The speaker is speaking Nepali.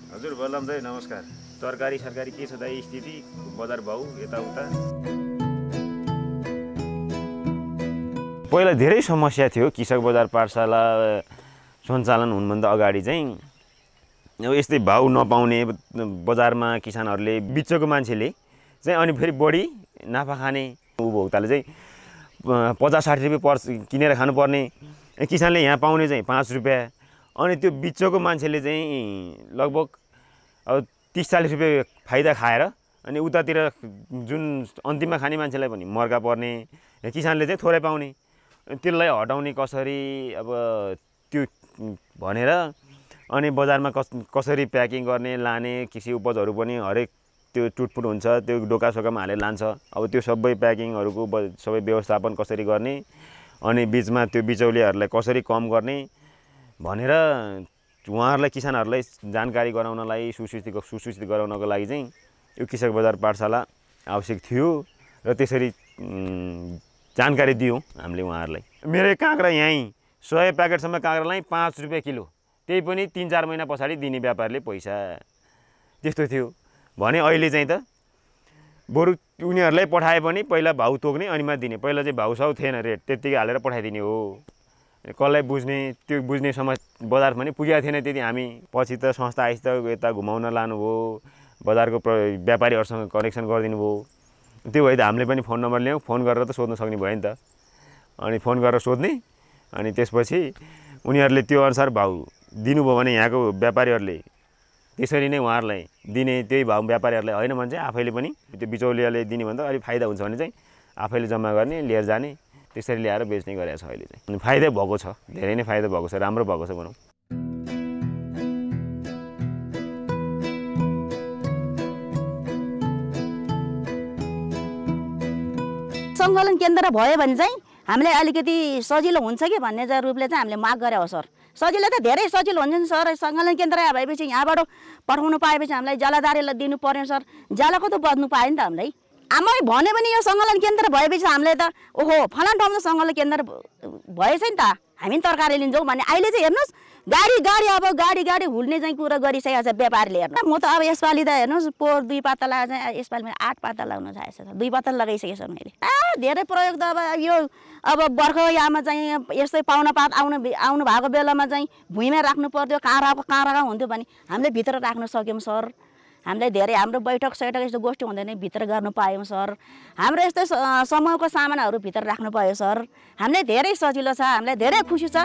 हजुर बलराम दाइ नमस्कार। तरकारी सरकारी के छ दाइ स्थिति, बजार भाउ यताउता? पहिला धेरै समस्या थियो कृषक बजार पाठशाला सञ्चालन हुनुभन्दा अगाडि चाहिँ अब यस्तै भाउ नपाउने बजारमा किसानहरूले बिचको मान्छेले चाहिँ अनि फेरि बढी नाफा खाने उपभोक्ताले चाहिँ 50-60 रुपियाँ किनेर खानुपर्ने किसानले यहाँ पाउने चाहिँ 5 रुपियाँ अनि त्यो बिचको मान्छेले चाहिँ लगभग अब 30-40 रुपियाँ फाइदा खाएर अनि उतातिर जुन अन्तिममा खाने मान्छेलाई पनि मर्का पर्ने किसानले चाहिँ थोरै पाउने त्यसलाई हटाउने कसरी अब त्यो भनेर अनि बजारमा कसरी प्याकिङ गर्ने लाने कृषि उपजहरू पनि हरेक त्यो टुटफुट हुन्छ त्यो डोकासोकामा हालेर लान्छ अब त्यो सबै प्याकिङहरूको सबै व्यवस्थापन कसरी गर्ने अनि बिचमा त्यो बिचौलियाहरूलाई कसरी कम गर्ने भनेर उहाँहरूलाई किसानहरूलाई जानकारी गराउनलाई सुसूचित गराउनको लागि चाहिँ यो कृषक बजार पाठशाला आवश्यक थियो र त्यसरी जानकारी दियौँ हामीले उहाँहरूलाई। मेरो काँक्रा यहीँ 100 प्याकेटसम्म काँक्रालाई 5 रुपियाँ किलो, त्यही पनि 3-4 महिना पछाडि दिने व्यापारीले पैसा त्यस्तो थियो भने अहिले चाहिँ त बरु उनीहरूलाई पठाए पनि पहिला भाउ तोक्ने अनि मात्र दिने। पहिला चाहिँ भाउसाउ थिएन, रेट त्यत्तिकै हालेर पठाइदिने हो। कसलाई बुझ्ने त्यो बुझ्ने समाज बजार पनि पुगेको थिएन त्यति। हामी पछि त संस्था आइस त यता घुमाउन लानुभयो, बजारको व्यापारीहरूसँग कनेक्सन गरिदिनु भयो। त्यो भए त हामीले पनि फोन नम्बर ल्याउँ, फोन गरेर त सोध्न सक्ने भयो नि त। अनि फोन गरेर सोध्ने अनि त्यसपछि उनीहरूले त्यो अनुसार भाउ दिनुभयो भने यहाँको व्यापारीहरूले त्यसरी नै उहाँहरूलाई दिने। त्यही भाउ व्यापारीहरूलाई होइन भने चाहिँ आफैले पनि त्यो बिचौलियाले दिने भन्दा अलिक फाइदा हुन्छ भने चाहिँ आफैले जम्मा गर्ने लिएर जाने, त्यसरी ल्याएर बेच्ने गरेको छ अहिले चाहिँ। अनि फाइदा भएको छ, धेरै नै फाइदा भएको छ, राम्रो भएको छ भनौँ। सङ्कलन केन्द्र भयो भने चाहिँ हामीलाई अलिकति सजिलो हुन्छ कि भन्ने चाहिँ रूपले चाहिँ हामीले माग गरे हो सर। सजिलो त धेरै सजिलो हुन्छ नि सर। सङ्कलन केन्द्र भएपछि यहाँबाट पठाउनु पाएपछि हामीलाई जालादारीलाई दिनु पर्ने सर, जालाको त बज्नु पायो नि त हामीलाई। आमै भने पनि यो सङ्कलन केन्द्र भएपछि हामीले त ओहो फलान ठाउँमा सङ्कलन केन्द्र भएछ नि त हामी तरकारी लिन्छौँ भने अहिले चाहिँ हेर्नुहोस् गाडी अब गाडी हुल्ने चाहिँ कुरा गरिसकेको छ व्यापारीले। हेर्नु म त अब यसपालि त हेर्नुहोस् पोहोर 2 पाता लगाएर चाहिँ यसपालि मैले 8 पाता लगाउन चाहेको छ। 2 पाता लगाइसकेको छ मैले। धेरै प्रयोग त अब यो अब बर्खायाममा चाहिँ यस्तै पाहुनापात आउनु भएको बेलामा चाहिँ भुइँमा राख्नु पर्थ्यो, काँराको हुन्थ्यो भने हामीले भित्र राख्न सक्यौँ सर। हामीलाई धेरै हाम्रो बैठक यस्तो गोष्ठी हुँदैन भित्र गर्नु पायौँ सर। हाम्रो यस्तो समूहको सामानहरू भित्र राख्नु पायो सर। हामीलाई धेरै सजिलो छ, हामीलाई धेरै खुसी छ।